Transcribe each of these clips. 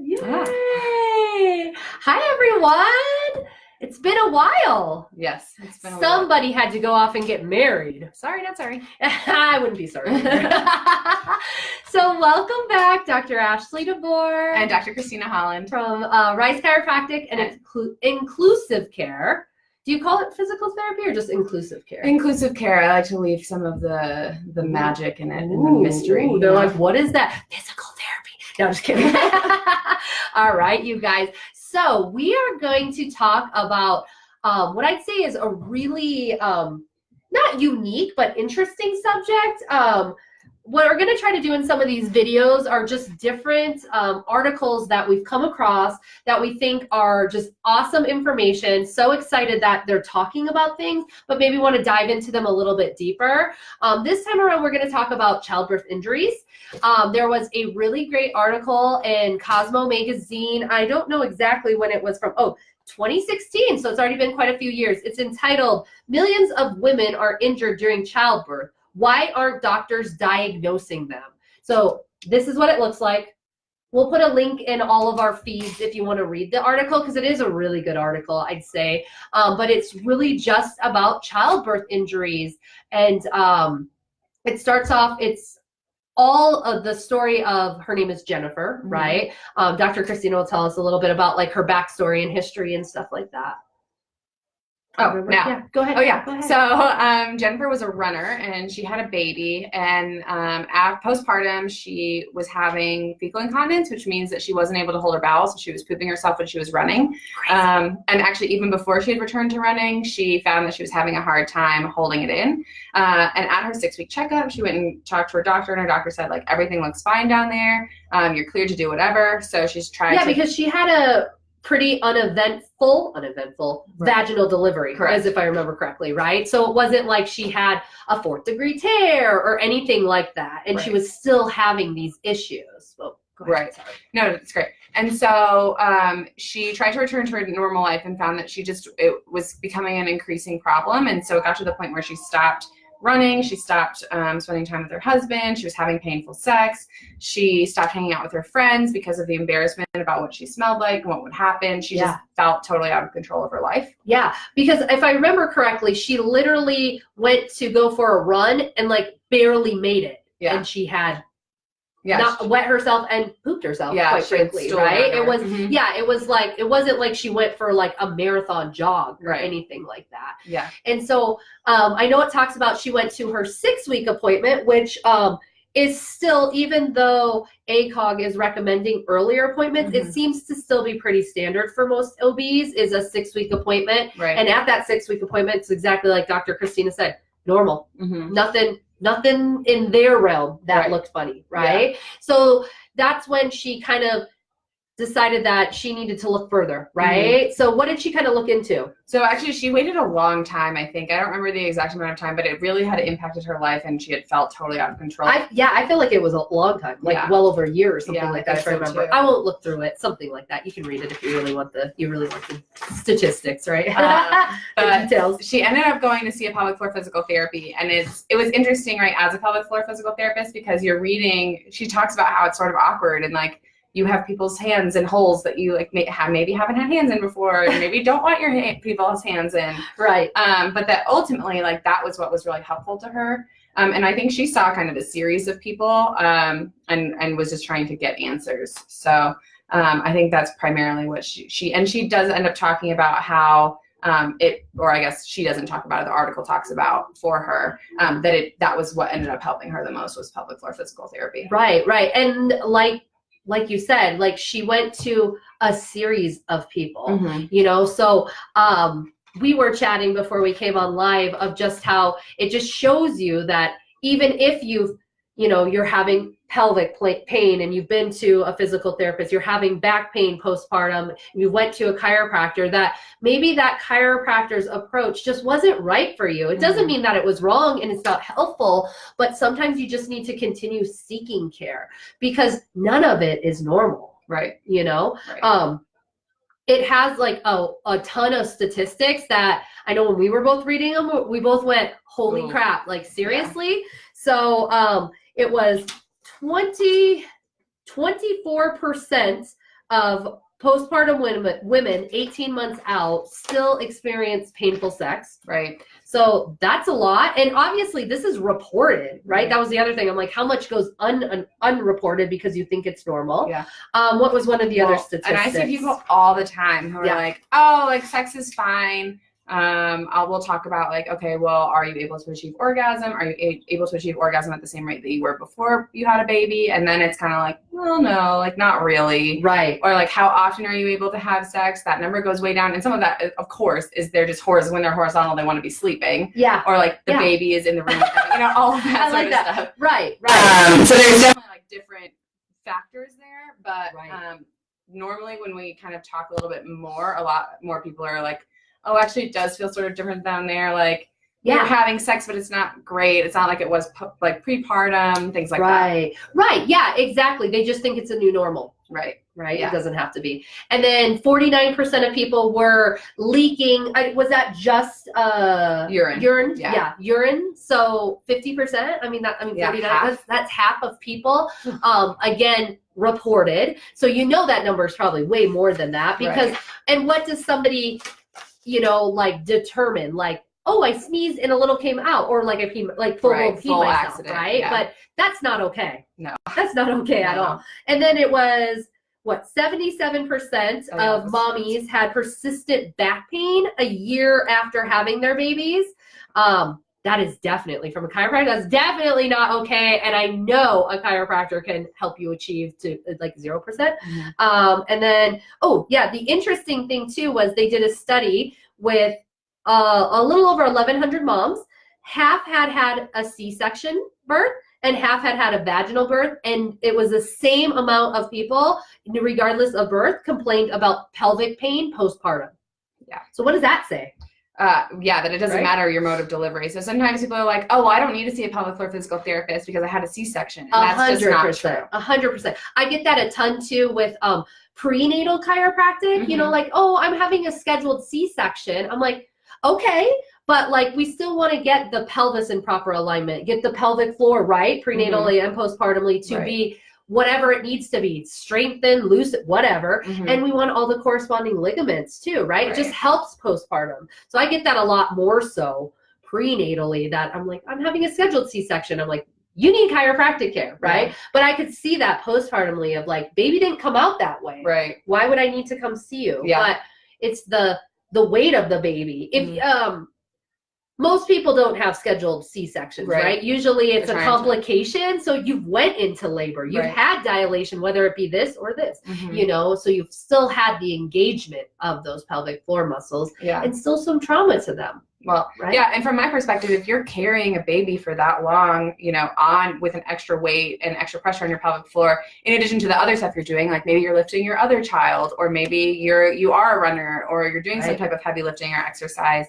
Yay! Hi, everyone. It's been a while. Yes, it's been a while. Somebody had to go off and get married. Sorry, not sorry. I wouldn't be sorry. So welcome back, Dr. Ashley DeBoer. And Dr. Christina Holland. From Rice Chiropractic and Inclusive Care. Do you call it physical therapy or just inclusive care? Inclusive care. I like to leave some of the magic in it and the mystery. Ooh, they're like, what is that? Physical therapy. No, I'm just kidding. All right, you guys. So we are going to talk about what I'd say is a really not unique, but interesting subject. What we're going to try to do in some of these videos are just different articles that we've come across that we think are just awesome information. So excited that they're talking about things, but maybe want to dive into them a little bit deeper. This time around, we're going to talk about childbirth injuries. There was a really great article in Cosmo magazine. I don't know exactly when it was from. 2016. So it's already been quite a few years. It's entitled, "Millions of Women Are Injured During Childbirth. Why aren't doctors diagnosing them?" So this is what it looks like. We'll put a link in all of our feeds if you want to read the article, because it is a really good article, I'd say. But it's really just about childbirth injuries. And it starts off, it's all of the story of, her name is Jennifer, right? Dr. Christina will tell us a little bit about like her backstory and history and stuff like that. Oh, now. Yeah, go ahead. Oh, yeah. Go ahead. So Jennifer was a runner, and she had a baby. And postpartum, she was having fecal incontinence, which means that she wasn't able to hold her bowels. So she was pooping herself when she was running. And actually, even before she had returned to running, she found that she was having a hard time holding it in. And at her 6-week checkup, she went and talked to her doctor, and her doctor said, like, everything looks fine down there. You're cleared to do whatever. So she's trying to... Yeah, because she had a pretty uneventful vaginal delivery, correct, as if I remember correctly, right? So it wasn't like she had a 4th-degree tear or anything like that, and she was still having these issues. Well, go ahead. Right. Sorry. No, it's great. And so she tried to return to her normal life and found that it was becoming an increasing problem, and so it got to the point where she stopped running, she stopped spending time with her husband, she was having painful sex, she stopped hanging out with her friends because of the embarrassment about what she smelled like and what would happen. She just felt totally out of control of her life. Yeah, because if I remember correctly, she literally went to go for a run and like barely made it. Yeah. And she had not wet herself and pooped herself, quite frankly, right? It was, it was like, it wasn't like she went for like a marathon jog or anything like that. Yeah. And so I know it talks about she went to her 6-week appointment, which is still, even though ACOG is recommending earlier appointments, it seems to still be pretty standard for most OBs, is a 6-week appointment. Right. And at that 6-week appointment, it's exactly like Dr. Christina said, normal, nothing in their realm that looked funny, right? Yeah. So that's when she kind of decided that she needed to look further, right? So what did she kind of look into? So actually, she waited a long time, I think. I don't remember the exact amount of time, but it really had impacted her life, and she had felt totally out of control. I feel like it was a long time, like well over a year or something like that, if I remember. I won't look through it, something like that. You can read it if you really want the statistics, right? But details. She ended up going to see a pelvic floor physical therapy, and it was interesting, right, as a pelvic floor physical therapist, because you're reading, she talks about how it's sort of awkward, and like, you have people's hands in holes that you like maybe haven't had hands in before, and maybe don't want your people's hands in. Right. But that ultimately, like, that was what was really helpful to her. And I think she saw kind of a series of people and was just trying to get answers. So I think that's primarily what she does end up talking about how or I guess she doesn't talk about it, the article talks about for her, that was what ended up helping her the most, was pelvic floor physical therapy. Right. And like you said, like, she went to a series of people, so we were chatting before we came on live of just how it just shows you that even if you're having pelvic pain and you've been to a physical therapist, you're having back pain postpartum, you went to a chiropractor, that maybe that chiropractor's approach just wasn't right for you. It doesn't mean that it was wrong and it's not helpful, but sometimes you just need to continue seeking care, because none of it is normal. Right. Right. It has like a ton of statistics that I know when we were both reading them, we both went, holy crap, like, seriously? Yeah. So it was 24% of postpartum women 18 months out still experience painful sex. Right. So that's a lot. And obviously this is reported, right? That was the other thing. I'm like, how much goes unreported because you think it's normal? Yeah. What was one of the other statistics? And I see people all the time who are like, oh, like sex is fine. We'll talk about like, okay, well, are you able to achieve orgasm? Are you able to achieve orgasm at the same rate that you were before you had a baby? And then it's kind of like, well, no, like not really. Right. Or like, how often are you able to have sex? That number goes way down. And some of that, of course, is they're just when they're horizontal, they want to be sleeping. Yeah. Or like the baby is in the room, all of that sort of stuff. Right. So there's definitely like different factors there, but normally when we kind of talk a little bit more, a lot more people are like, oh, actually it does feel sort of different down there. Like you're having sex, but it's not great. It's not like it was like prepartum, things like that. Right. Yeah, exactly. They just think it's a new normal. Right. Yeah. It doesn't have to be. And then 49% of people were leaking. Was that just urine? Yeah, urine. So 50%. 49. That's half of people. Again, reported. So that number is probably way more than that because. And what does somebody, like determine? Like, oh, I sneezed and a little came out, or like I peed myself, accident, right? Yeah. But that's not okay. No, that's not okay at all. And then it was 77% of mommies had persistent back pain a year after having their babies. That is definitely, from a chiropractor, that's definitely not okay. And I know a chiropractor can help you achieve to like 0%. Mm-hmm. And then, the interesting thing too was they did a study with a little over 1,100 moms. Half had a C-section birth and half had a vaginal birth. And it was the same amount of people, regardless of birth, complained about pelvic pain postpartum. Yeah. So what does that say? That it doesn't matter your mode of delivery. So sometimes people are like, oh, well, I don't need to see a pelvic floor physical therapist because I had a C-section. And that's just not true. 100%. I get that a ton too with prenatal chiropractic. Mm-hmm. Like, oh, I'm having a scheduled C-section. I'm like, okay, but like we still want to get the pelvis in proper alignment, get the pelvic floor right, prenatally and postpartumly to be whatever it needs to be, strengthened, loose, whatever. Mm-hmm. And we want all the corresponding ligaments too, right? It just helps postpartum. So I get that a lot more so prenatally, that I'm like, I'm having a scheduled C-section. I'm like, you need chiropractic care, right? Yeah. But I could see that postpartumly of like, baby didn't come out that way. Right. Why would I need to come see you? Yeah. But it's the weight of the baby. If most people don't have scheduled C-sections, right? Usually it's a complication. So you've went into labor. You've had dilation, whether it be this or this, so you've still had the engagement of those pelvic floor muscles and still some trauma to them. Well, and from my perspective, if you're carrying a baby for that long, on with an extra weight and extra pressure on your pelvic floor, in addition to the other stuff you're doing, like maybe you're lifting your other child, or maybe you are a runner, or you're doing some type of heavy lifting or exercise,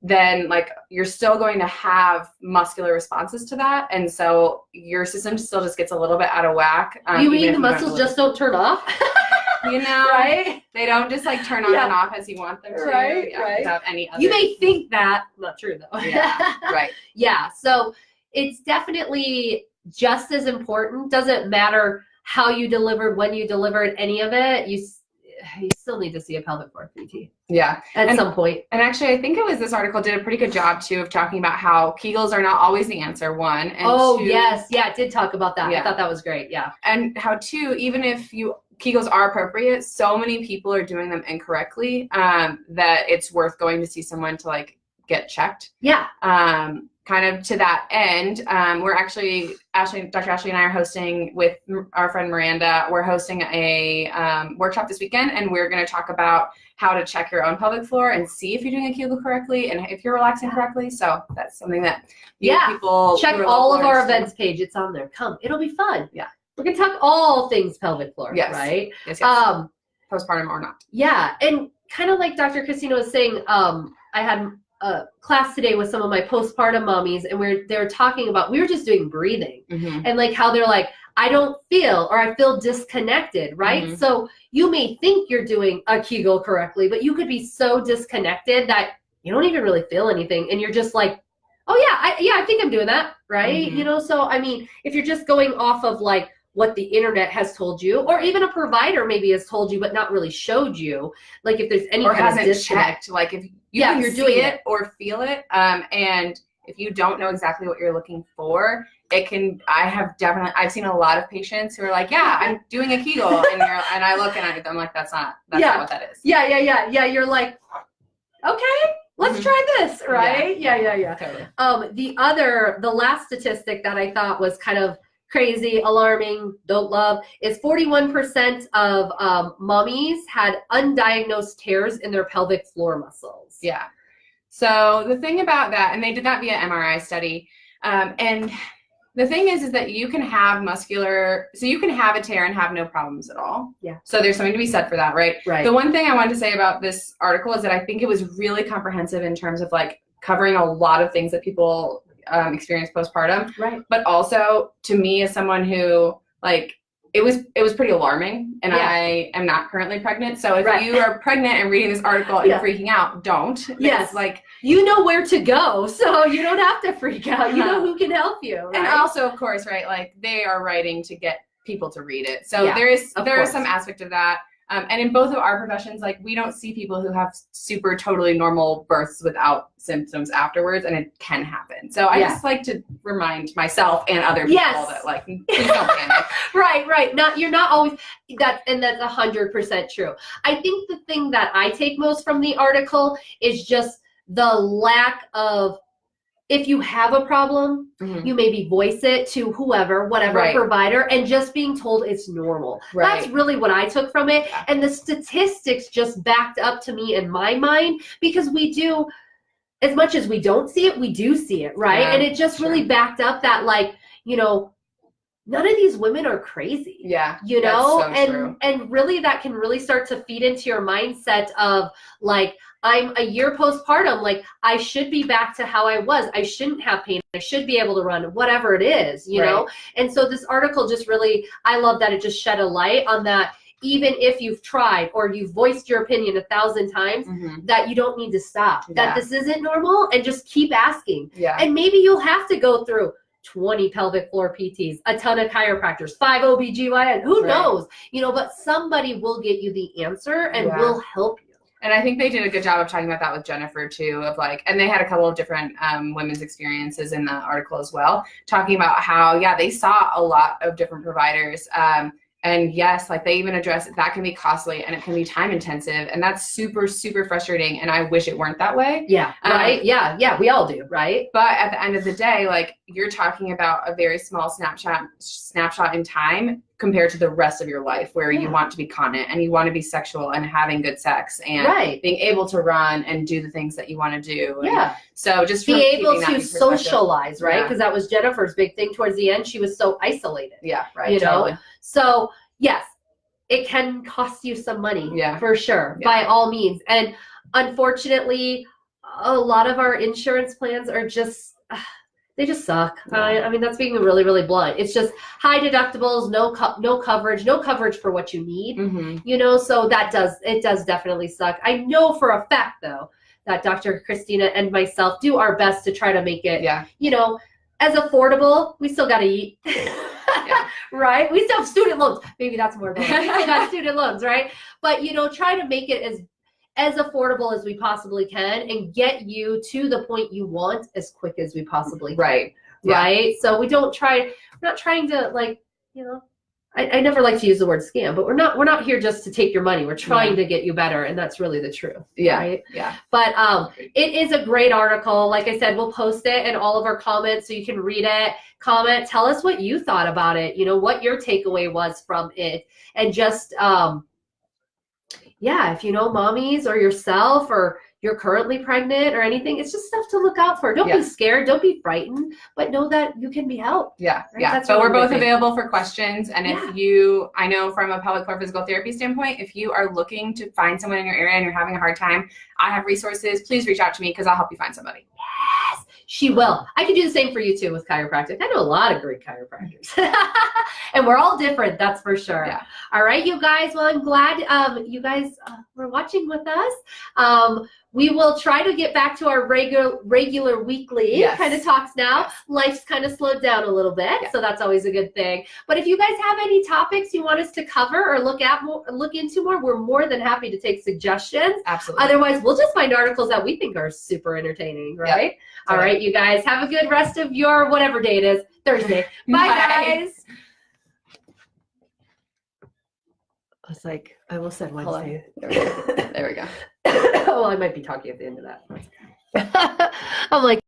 then like you're still going to have muscular responses to that. And so your system still just gets a little bit out of whack. You mean the muscles just don't turn off? Right? They don't just like turn on and off as you want them to. Right. Without any other. You may think that, not true though. Right. Yeah. So it's definitely just as important. Doesn't matter how you delivered, when you delivered, any of it. You still need to see a pelvic floor PT. Yeah. At some point. And actually, I think it was this article did a pretty good job too of talking about how Kegels are not always the answer, one. And two, yes. Yeah, it did talk about that. Yeah. I thought that was great. Yeah. And how two, even if Kegels are appropriate, so many people are doing them incorrectly, that it's worth going to see someone to like get checked. Yeah. Kind of to that end, we're actually, Dr. Ashley and I are hosting with our friend Miranda, we're hosting a workshop this weekend, and we're going to talk about how to check your own pelvic floor and see if you're doing a Kegel correctly and if you're relaxing correctly. So that's something that people check all of our events page. It's on there. Come, it'll be fun. Yeah. We're going to talk all things pelvic floor, right? Yes. Postpartum or not. Yeah. And kind of like Dr. Christina was saying, I had a class today with some of my postpartum mommies, and they were talking about, we were just doing breathing and like how they're like, I don't feel, or I feel disconnected, right? Mm-hmm. So you may think you're doing a Kegel correctly, but you could be so disconnected that you don't even really feel anything. And you're just like, oh yeah, I think I'm doing that, right? Mm-hmm. So, I mean, if you're just going off of like what the internet has told you, or even a provider maybe has told you, but not really showed you. Like if there's any or kind of hasn't disconnect. checked, like if you can you're see doing it or feel it, and if you don't know exactly what you're looking for, it can. I've seen a lot of patients who are like, yeah, I'm doing a Kegel, and I look and I'm like, that's not what that is. Yeah. You're like, okay, let's try this, right? Yeah. Totally. The last statistic that I thought was kind of crazy, alarming, don't love, is 41% of mommies had undiagnosed tears in their pelvic floor muscles. Yeah. So the thing about that, and they did that via MRI study, and the thing is that you can have you can have a tear and have no problems at all. Yeah. So there's something to be said for that, right? Right. The one thing I wanted to say about this article is that I think it was really comprehensive in terms of like covering a lot of things that people experience postpartum. Right. But also to me as someone who like, it was pretty alarming, and I am not currently pregnant. So if you are pregnant and reading this article and freaking out, don't. Yes. Like, you know where to go, so you don't have to freak out. You know who can help you. Right? And also, of course, right, like they are writing to get people to read it. So Yeah, there is course. some aspect of that. And in both of our professions, like we don't see people who have super totally normal births without symptoms afterwards, and it can happen. So I just like to remind myself and other people that like, please don't panic. Right. You're not always that's 100% true. I think the thing that I take most from the article is just the lack of, if you have a problem, you maybe voice it to whoever, whatever provider, and just being told it's normal. Right. That's really what I took from it. And the statistics just backed up to me in my mind, because we do, as much as we don't see it, we do see it, right? And it just really backed up that, like, you know, none of these women are crazy. Yeah. You know, that's so true. And really that can really start to feed into your mindset of like, I'm a year postpartum, like I should be back to how I was. I shouldn't have pain. I should be able to run, whatever it is, you know? And so this article just really, I love that it just shed a light on that. Even if you've tried or you've voiced your opinion 1,000 times, that you don't need to stop, that this isn't normal, and just keep asking. Yeah. And maybe you'll have to go through 20 pelvic floor PTs, a ton of chiropractors, 5 OBGYN, who knows, you know, but somebody will get you the answer and will help you. And I think they did a good job of talking about that with Jennifer too, of like, and they had a couple of different women's experiences in the article as well, talking about how, they saw a lot of different providers. And yes, like they even address that can be costly and it can be time intensive, and that's super, super frustrating. And I wish it weren't that way. Yeah. Right. Yeah. We all do. Right. But at the end of the day, like you're talking about a very small snapshot in time compared to the rest of your life, where you want to be continent and you want to be sexual and having good sex and being able to run and do the things that you want to do. And so just be able to socialize, right? Because that was Jennifer's big thing towards the end. She was so isolated. Yeah. Right. You know? So yes, it can cost you some money for sure, by all means. And unfortunately, a lot of our insurance plans are just, they just suck. I mean, that's being really, really blunt. It's just high deductibles, no coverage for what you need, you know, so it does definitely suck. I know for a fact though, that Dr. Christina and myself do our best to try to make it, you know, as affordable. We still got to eat, right? We still have student loans. Maybe that's more than we still got student loans, right? But, you know, try to make it as affordable as we possibly can and get you to the point you want as quick as we possibly can. Right? So we're not trying to, like, you know, I never like to use the word scam, but we're not here just to take your money. We're trying to get you better, and that's really the truth. Right? Yeah. But it is a great article. Like I said, we'll post it in all of our comments so you can read it. Comment, tell us what you thought about it, you know, what your takeaway was from it. And just if you know mommies or yourself or you're currently pregnant or anything, it's just stuff to look out for. Don't be scared. Don't be frightened, but know that you can be helped. Right? So we're both available for questions. And if I know from a pelvic floor physical therapy standpoint, if you are looking to find someone in your area and you're having a hard time, I have resources. Please reach out to me because I'll help you find somebody. Yes, she will. I can do the same for you too with chiropractic. I know a lot of great chiropractors. And we're all different, that's for sure. Yeah. All right, you guys. Well, I'm glad you guys were watching with us. We will try to get back to our regular weekly Yes. kind of talks now. Yes. Life's kind of slowed down a little bit, Yeah. so that's always a good thing. But if you guys have any topics you want us to cover or look into more, we're more than happy to take suggestions. Absolutely. Otherwise, we'll just find articles that we think are super entertaining, right? Yep. All right, you guys, have a good rest of your whatever day it is, Thursday. Bye, guys. I was like, I almost said Hold on. Wednesday. There we go. Well, I might be talking at the end of that. I'm like,